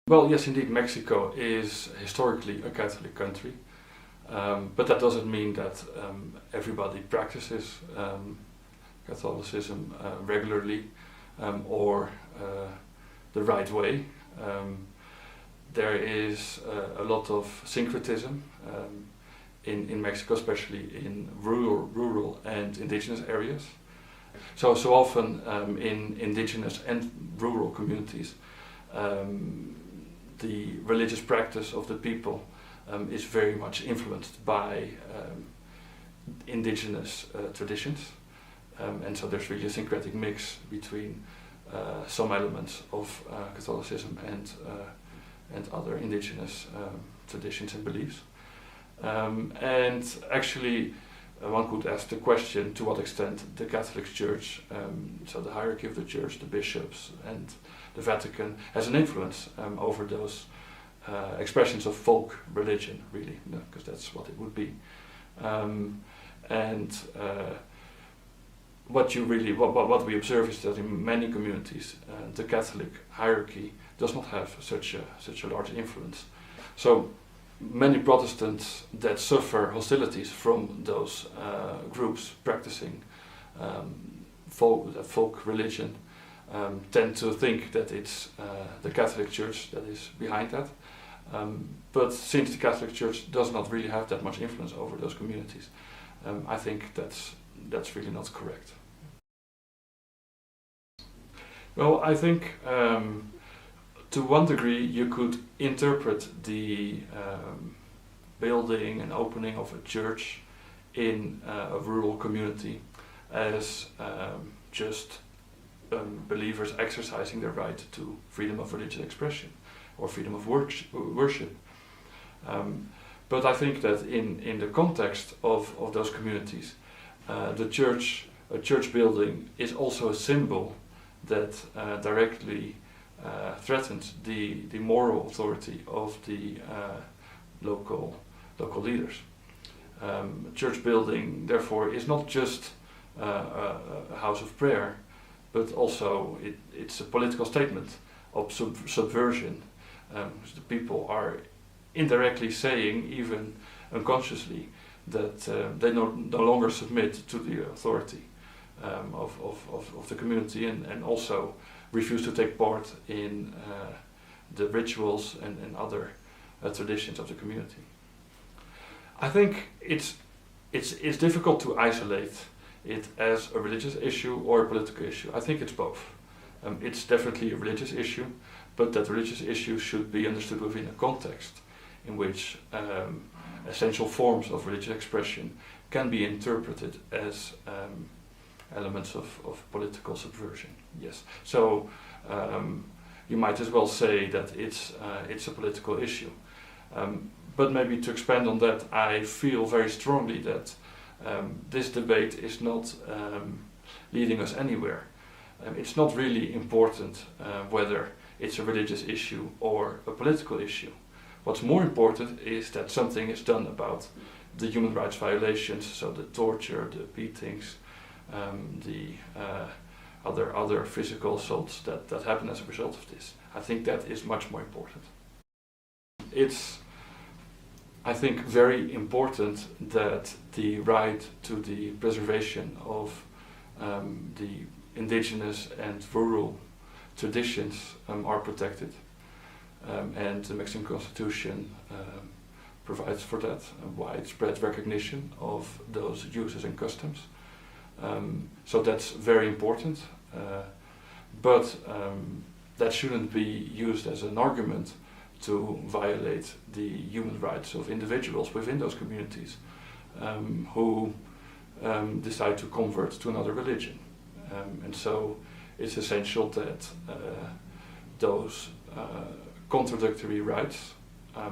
Well, yes, indeed, Mexico is historically a Catholic country, but that doesn't mean that everybody practices Catholicism regularly or the right way. There is a lot of syncretism in Mexico, especially in rural and indigenous areas. So often in indigenous and rural communities, the religious practice of the people is very much influenced by indigenous traditions, and so there's really a syncretic mix between some elements of Catholicism and other indigenous traditions and beliefs. And actually, one could ask the question to what extent the Catholic Church, so the hierarchy of the Church, the bishops and the Vatican, has an influence over those expressions of folk religion, really, because that's what it would be. What we observe is that in many communities the Catholic hierarchy does not have such a large influence. So many Protestants that suffer hostilities from those groups practicing folk religion tend to think that it's the Catholic Church that is behind that. But since the Catholic Church does not really have that much influence over those communities, I think that's really not correct. Well, I think to one degree you could interpret the building and opening of a church in a rural community as just believers exercising their right to freedom of religious expression or freedom of worship. But I think that in the context of those communities, a church building is also a symbol that directly threatens the moral authority of the local leaders. A church building, therefore, is not just a house of prayer, but also it's a political statement of subversion. The people are indirectly saying, even unconsciously, that they no longer submit to the authority of the community and also refuse to take part in the rituals and other traditions of the community. I think it's difficult to isolate it as a religious issue or a political issue. I think it's both. It's definitely a religious issue, but that religious issue should be understood within a context in which essential forms of religious expression can be interpreted as elements of political subversion. Yes. So you might as well say that it's a political issue. But maybe to expand on that, I feel very strongly that this debate is not leading us anywhere. It's not really important whether it's a religious issue or a political issue. What's more important is that something is done about the human rights violations, so the torture, the beatings, the other physical assaults that happen as a result of this. I think that is much more important. It's, I think, very important that the right to the preservation of the indigenous and rural traditions are protected, and the Mexican Constitution provides for that, a widespread recognition of those uses and customs. So that's very important, but that shouldn't be used as an argument to violate the human rights of individuals within those communities who decide to convert to another religion. And so it's essential that those contradictory rights,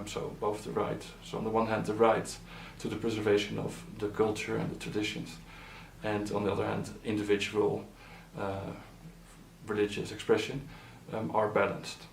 so both the right, so on the one hand the right to the preservation of the culture and the traditions, and on the other hand individual religious expression, are balanced.